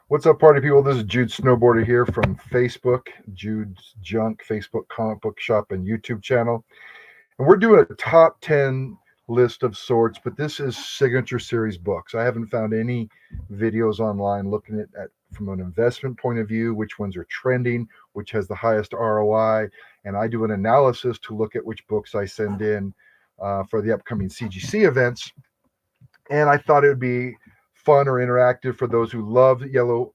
What's up, party people? This is Jude Snowboarder here from Facebook, Jude's Junk, Facebook comic book shop, and YouTube channel. And we're doing a top 10 list of sorts, but this is signature series books. I haven't found any videos online looking at from an investment point of view, which ones are trending, which has the highest ROI. And I do an analysis to look at which books I send in for the upcoming CGC events. And I thought it would be fun or interactive for those who love yellow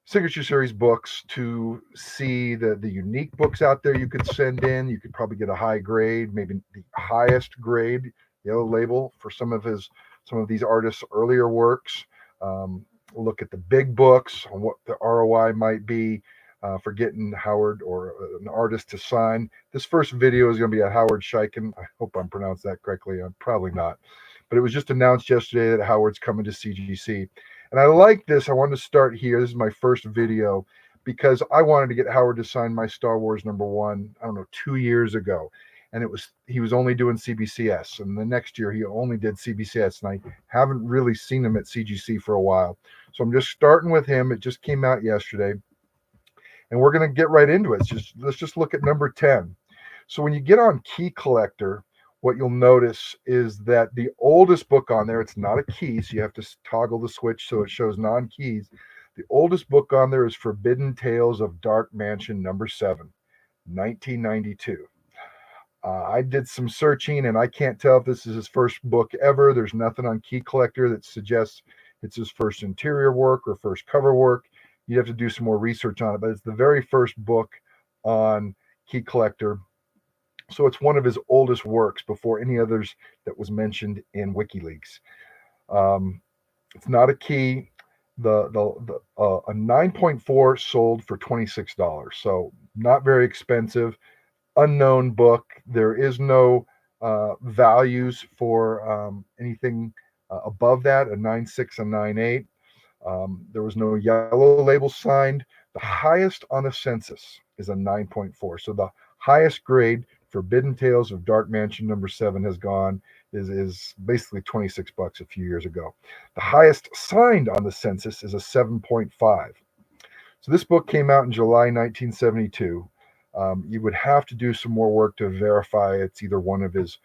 signature series books to see the unique books out there you could send in. You could probably get a high grade, maybe the highest grade yellow label for some of these artists' earlier works. Look at the big books on what the ROI might be for getting Howard or an artist to sign. This first video is going to be a Howard Chaykin. I hope I'm pronounced that correctly. I'm probably not. But it was just announced yesterday that Howard's coming to CGC. And I like this. I wanted to start here. This is my first video because I wanted to get Howard to sign my Star Wars #1, I don't know, 2 years ago. And he was only doing CBCS. And the next year he only did CBCS. And I haven't really seen him at CGC for a while. So I'm just starting with him. It just came out yesterday. And we're going to get right into it. Let's just look at number 10. So when you get on KeyCollector, what you'll notice is that the oldest book on there, it's not a key, so you have to toggle the switch so it shows non-keys. The oldest book on there is Forbidden Tales of Dark Mansion #7, 1992. I did some searching, and I can't tell if this is his first book ever. There's nothing on KeyCollector that suggests it's his first interior work or first cover work. You have to do some more research on it, but it's the very first book on KeyCollector. So it's one of his oldest works before any others that was mentioned in WikiLeaks. It's not a key. A 9.4 sold for $26, so not very expensive. Unknown book. There is no values for anything above that. A 9.6, a 9.8. There was no yellow label signed. The highest on the census is a 9.4. So the highest grade Forbidden Tales of Dark Mansion #7 has gone is basically $26 a few years ago. The highest signed on the census is a 7.5. So this book came out in July 1972. You would have to do some more work to verify it's either one of his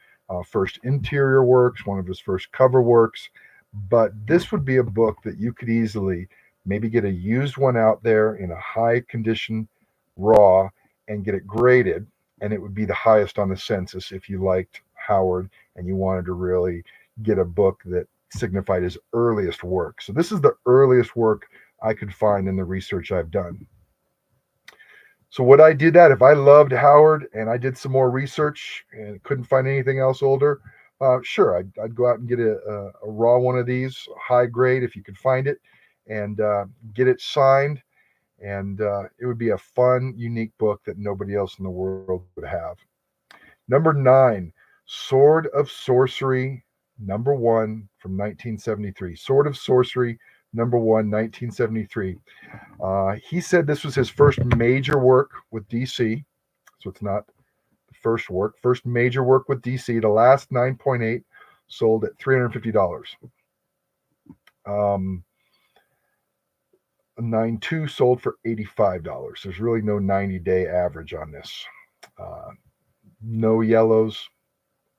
first interior works, one of his first cover works, but this would be a book that you could easily maybe get a used one out there in a high condition raw and get it graded. And it would be the highest on the census if you liked Howard and you wanted to really get a book that signified his earliest work. So this is the earliest work I could find in the research I've done. So would I do that if I loved Howard and I did some more research and couldn't find anything else older? Sure, I'd go out and get a raw one of these, high grade if you could find it, and get it signed. And it would be a fun, unique book that nobody else in the world would have. Number 9, Sword of Sorcery #1 from 1973. Sword of Sorcery #1, 1973. He said this was his first major work with DC. So it's not the first work. First major work with DC. The last 9.8 sold at $350. 9.2 sold for $85. There's really no 90-day average on this. No yellows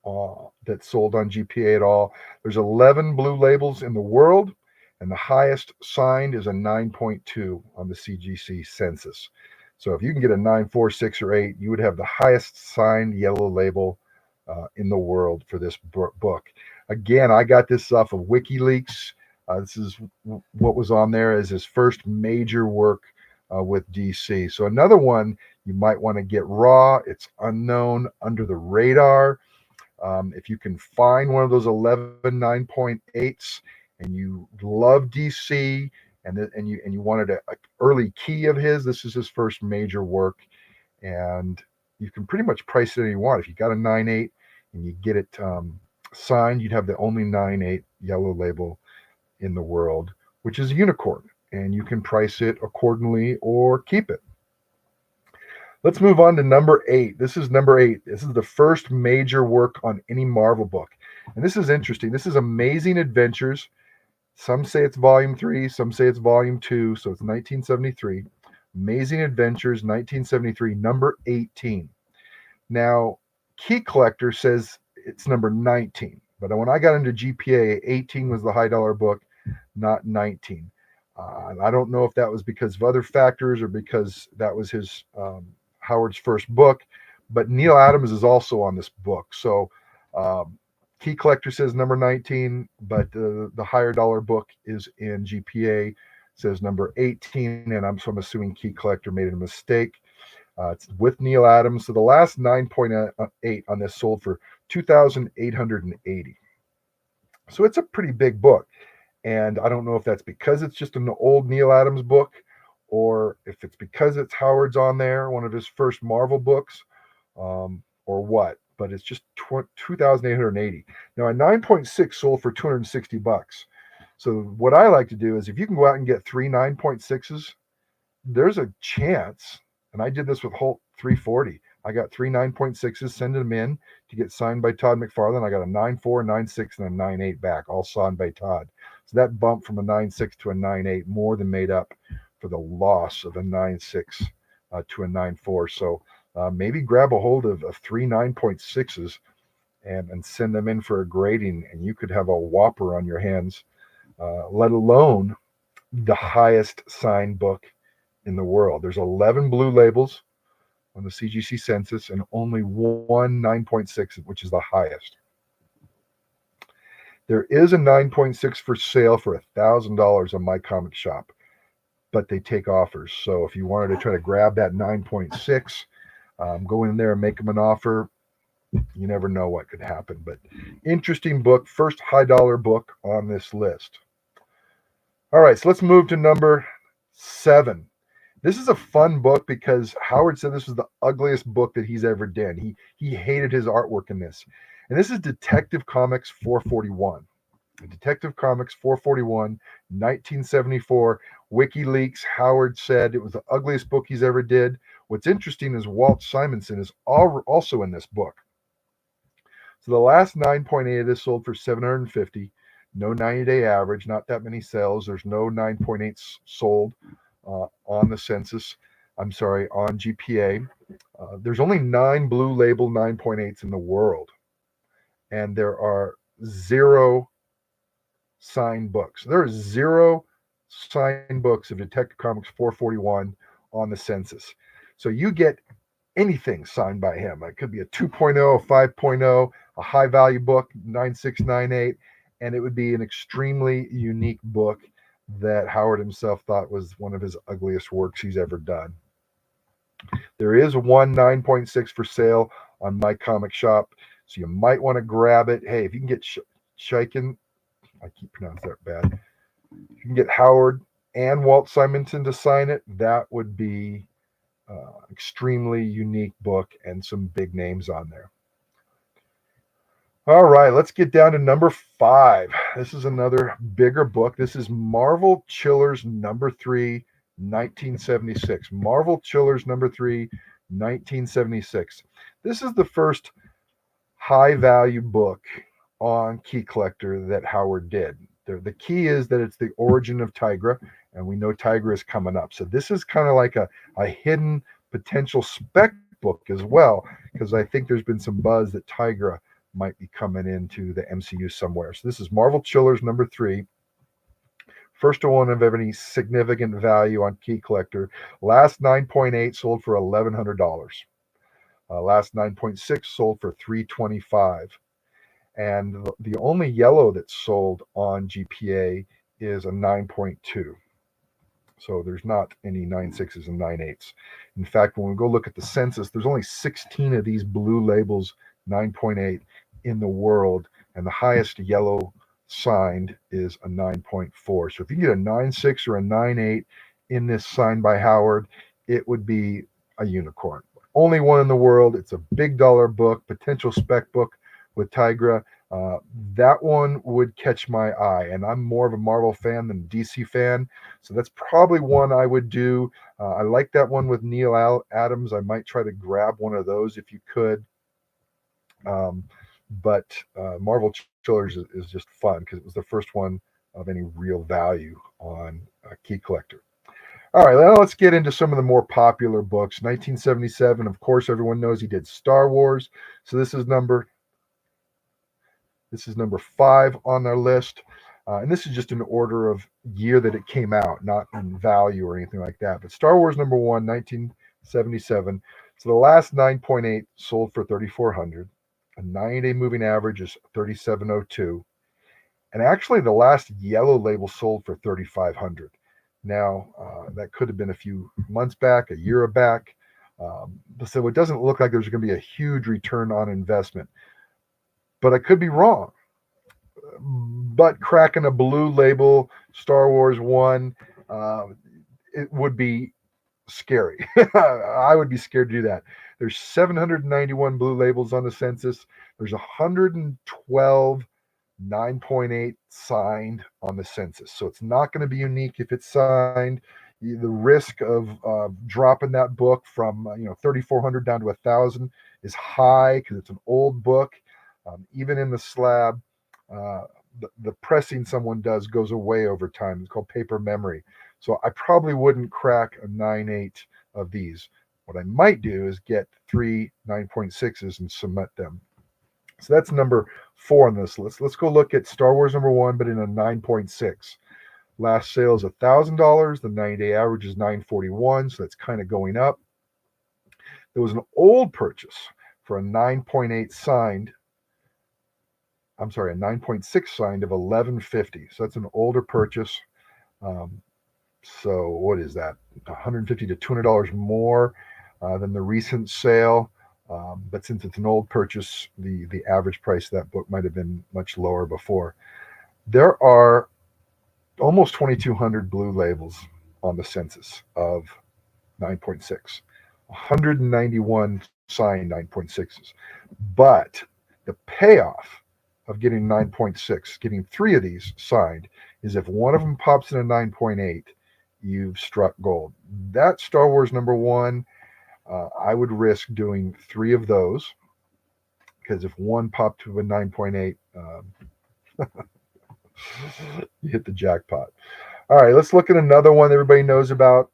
that sold on GPA at all. There's 11 blue labels in the world, and the highest signed is a 9.2 on the CGC census. So if you can get a 9.4, 6, or 8, you would have the highest signed yellow label in the world for this book. Again, I got this off of WikiLeaks. This is what was on there as his first major work with DC. So another one you might want to get raw. It's unknown, under the radar. If you can find one of those 11 9.8s and you love DC and you wanted an early key of his, this is his first major work. And you can pretty much price it any you want. If you got a 9.8 and you get it signed, you'd have the only 9.8 yellow label in the world, which is a unicorn, and you can price it accordingly or keep it. Let's move on to number 8. This is number 8. This is the first major work on any Marvel book, and this is interesting. This is Amazing Adventures Some say it's volume 3, some say it's volume 2, so it's 1973. Amazing Adventures, 1973, number 18. Now, KeyCollector says it's number 19, but when I got into GPA, 18 was the high dollar book, not 19. I don't know if that was because of other factors or because that was his Howard's first book, but Neil Adams is also on this book. So KeyCollector says number 19, but the higher dollar book is in GPA, says number 18, and I'm assuming KeyCollector made a mistake. It's with Neil Adams. So the last 9.8 on this sold for $2,880. So it's a pretty big book. And I don't know if that's because it's just an old Neil Adams book or if it's because it's Howard's on there, one of his first Marvel books, or what. But it's just $2,880. Now a 9.6 sold for $260. So what I like to do is if you can go out and get 3 9.6s, there's a chance. And I did this with Holt 340. I got 3 9.6s, send them in to get signed by Todd McFarlane. I got a 9.4, 9.6, and a 9.8 back, all signed by Todd. So that bump from a 9.6 to a 9.8 more than made up for the loss of a 9.6 to a 9.4. So maybe grab a hold of 3 9.6s and send them in for a grading, and you could have a whopper on your hands, let alone the highest signed book in the world. There's 11 blue labels on the CGC census and only one 9.6, which is the highest. There is a 9.6 for sale for $1,000 on My Comic Shop, but they take offers. So if you wanted to try to grab that 9.6, go in there and make them an offer. You never know what could happen. But interesting book, first high dollar book on this list. All right, so let's move to number 7. This is a fun book because Howard said this was the ugliest book that he's ever done. He hated his artwork in this. And this is Detective Comics 441. Detective Comics 441, 1974. WikiLeaks, Howard said it was the ugliest book he's ever did. What's interesting is Walt Simonson is also in this book. So the last 9.8 of this sold for $750. No 90-day average, not that many sales. There's no 9.8 sold on the census. I'm sorry, on GPA. There's only 9 blue label 9.8s in the world. And there are 0 signed books. There are 0 signed books of Detective Comics 441 on the census. So you get anything signed by him. It could be a 2.0, a 5.0, a high value book, 9.6, 9.8, and it would be an extremely unique book that Howard himself thought was one of his ugliest works he's ever done. There is one 9.6 for sale on My Comic Shop, so you might want to grab it. Hey, if you can get Chaykin, I keep pronouncing that bad. If you can get Howard and Walt Simonson to sign it, that would be extremely unique book and some big names on there. All right, let's get down to number 5. This is another bigger book. This is Marvel Chillers number 3, 1976. Marvel Chillers number 3, 1976. This is the first high value book on KeyCollector that Howard did. The key is that it's the origin of Tigra, and we know Tigra is coming up. So this is kind of like a hidden potential spec book as well, because I think there's been some buzz that Tigra might be coming into the MCU somewhere. So this is Marvel Chillers number 3. First one of any significant value on KeyCollector. Last 9.8 sold for $1,100. Last 9.6 sold for $325. And the only yellow that's sold on GPA is a 9.2. So there's not any 9.6s and 9.8s. In fact, when we go look at the census, there's only 16 of these blue labels 9.8 in the world, and the highest yellow signed is a 9.4. So if you get a 9.6 or a 9.8 in this signed by Howard, it would be a unicorn. Only one in the world. It's a big dollar book, potential spec book with Tigra. That one would catch my eye, and I'm more of a Marvel fan than a DC fan, so that's probably one I would do. I like that one with Neil Adams. I might try to grab one of those if you could. But Marvel Chillers is just fun because it was the first one of any real value on KeyCollector. All right, well, let's get into some of the more popular books. 1977, of course, everyone knows he did Star Wars. So this is number 5 on their list. And this is just in order of year that it came out, not in value or anything like that. But Star Wars number 1, 1977. So the last 9.8 sold for 3,400. A 90-day moving average is 3,702. And actually, the last yellow label sold for 3,500. Now, that could have been a few months back, a year back. So it doesn't look like there's going to be a huge return on investment. But I could be wrong. But cracking a blue label, Star Wars 1, it would be scary. I would be scared to do that. There's 791 blue labels on the census. There's 112 9.8 signed on the census. So it's not going to be unique if it's signed. The risk of dropping that book from 3,400 down to 1,000 is high because it's an old book. Even in the slab, the pressing someone does goes away over time. It's called paper memory. So I probably wouldn't crack a 9.8 of these. What I might do is get 3 9.6s and cement them. So that's number 4 on this list. Let's go look at Star Wars number 1, but in a 9.6. Last sale is $1,000. The 90-day average is $941, so that's kind of going up. There was an old purchase for a 9.8 signed. I'm sorry, a 9.6 signed of $1,150. So that's an older purchase. So what is that? $150 to $200 more than the recent sale. But since it's an old purchase, the average price of that book might have been much lower before. There are almost 2,200 blue labels on the census of 9.6. 191 signed 9.6s. But the payoff of getting 9.6, getting 3 of these signed, is if one of them pops in a 9.8, you've struck gold. That Star Wars number 1, I would risk doing 3 of those, because if one popped to a 9.8, you hit the jackpot. All right, let's look at another one everybody knows about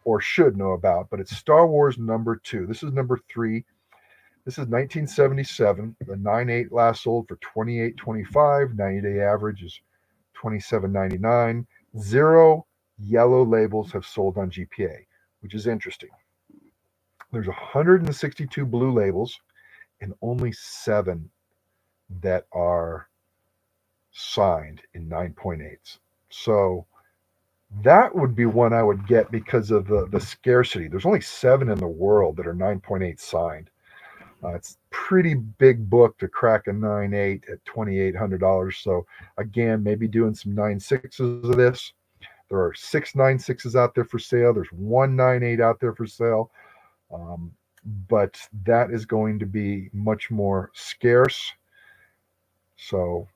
or should know about, but it's Star Wars number 2. This is number 3. This is 1977. The 9.8 last sold for $28.25. 90-day average is $27.99. 0 yellow labels have sold on GPA, which is interesting. There's 162 blue labels and only 7 that are signed in 9.8s. So that would be one I would get because of the scarcity. There's only 7 in the world that are 9.8 signed. It's a pretty big book to crack a 9.8 at $2,800. So again, maybe doing some 9.6s of this. There are 6 9.6s out there for sale. There's 1 9.8 out there for sale. But that is going to be much more scarce. So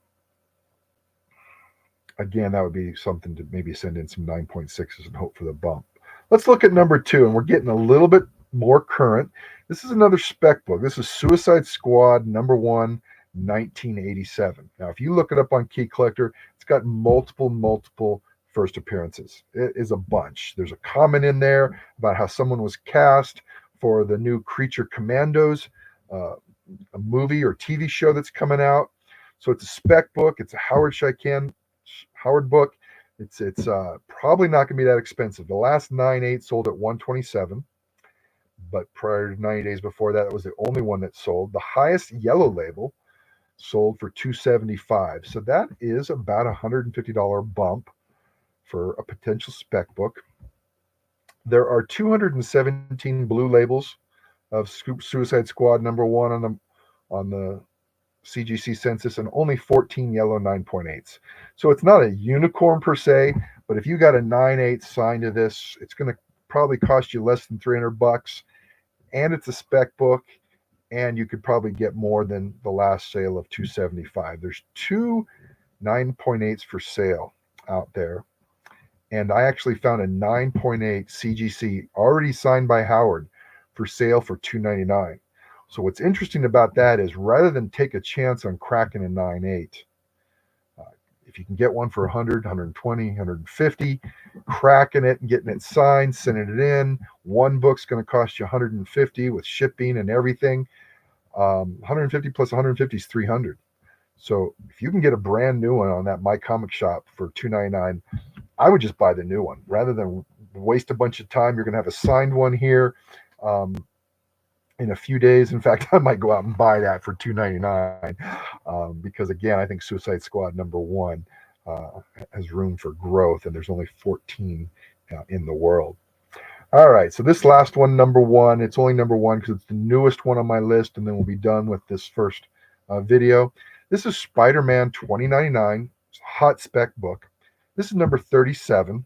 again, that would be something to maybe send in some 9.6s and hope for the bump. Let's look at number 2, and we're getting a little bit more current. This is another spec book. This is Suicide Squad number 1, 1987. Now, if you look it up on KeyCollector, it's got multiple first appearances. It is a bunch. There's a comment in there about how someone was cast for the new Creature Commandos, a movie or TV show that's coming out. So it's a spec book. It's a Howard Chaykin book. It's probably not going to be that expensive. The last 9.8 sold at $127, but prior to 90 days before that, it was the only one that sold. The highest yellow label sold for $275. So that is about a $150 bump for a potential spec book. There are 217 blue labels of Suicide Squad number 1 on the CGC census, and only 14 yellow 9.8s. So it's not a unicorn per se, but if you got a 9.8 signed to this, it's going to probably cost you less than $300, and it's a spec book, and you could probably get more than the last sale of $275. There's 2 9.8s for sale out there, and I actually found a 9.8 CGC already signed by Howard for sale for $299. So what's interesting about that is rather than take a chance on cracking a 9.8, if you can get one for 100, 120, 150, cracking it and getting it signed, sending it in. One book's going to cost you 150 with shipping and everything. 150 plus 150 is 300. So if you can get a brand new one on that My Comic Shop for $2.99, I would just buy the new one rather than waste a bunch of time. You're going to have a signed one here in a few days. In fact, I might go out and buy that for $2.99 because, again, I think Suicide Squad #1 has room for growth, and there's only 14 in the world. All right, so this last one, #1, it's only #1 because it's the newest one on my list, and then we'll be done with this first video. This is Spider-Man 2099. It's a hot spec book. This is number 37.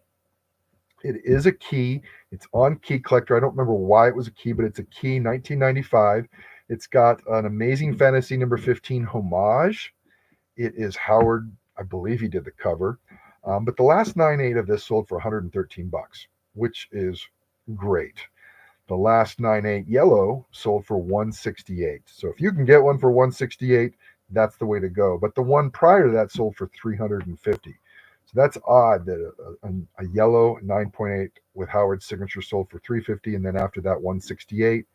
It is a key. It's on KeyCollector. I don't remember why it was a key, but it's a key, 1995. It's got an Amazing Fantasy number 15 homage. It is Howard, I believe he did the cover. But the last 9/8 of this sold for 113 bucks, which is great. The last 9/8 yellow sold for 168. So if you can get one for 168, that's the way to go. But the one prior to that sold for 350. So that's odd that a yellow 9.8 with Howard's signature sold for 350, and then after that 168.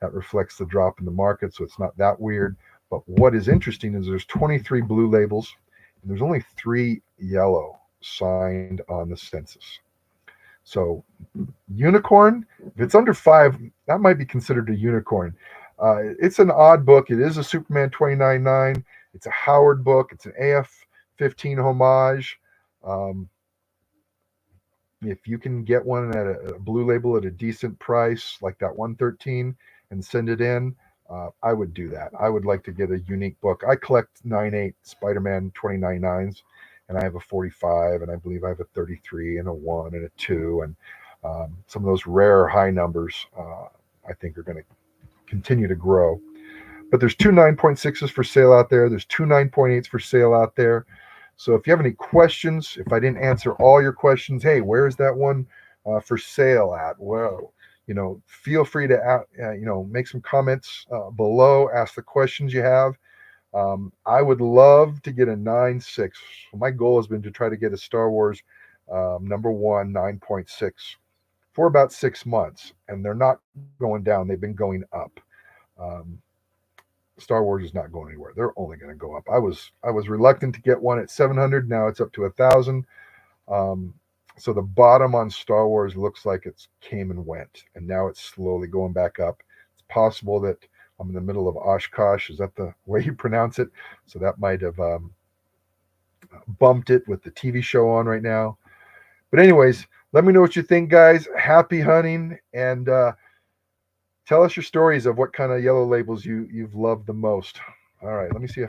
That reflects the drop in the market, so it's not that weird. But what is interesting is there's 23 blue labels, and there's only 3 yellow signed on the census. So unicorn, if it's under 5, that might be considered a unicorn. It's an odd book. It is a Superman 29.9. It's a Howard book. It's an AF-15 homage. If you can get one at a blue label at a decent price, like that 113, and send it in, I would do that. I would like to get a unique book. I collect 9/8 Spider-Man 29.9s, and I have a 45, and I believe I have a 33 and a 1 and a 2, and some of those rare high numbers I think are going to continue to grow. But there's 2 9.6s for sale out there. There's 2 9.8s for sale out there. So if you have any questions, if I didn't answer all your questions, hey, where is that one for sale at? Well, feel free to make some comments below. Ask the questions you have. I would love to get a 9.6. My goal has been to try to get a Star Wars #1 9.6 for about 6 months, and they're not going down. They've been going up. Star Wars is not going anywhere. They're only going to go up. I was reluctant to get one at 700. Now it's up to 1,000. So the bottom on Star Wars looks like it's came and went, and now it's slowly going back up. It's possible that I'm in the middle of Oshkosh. Is that the way you pronounce it? So that might have bumped it with the TV show on right now. But anyways, let me know what you think, guys. Happy hunting, and tell us your stories of what kind of yellow labels you've loved the most. All right, let me see if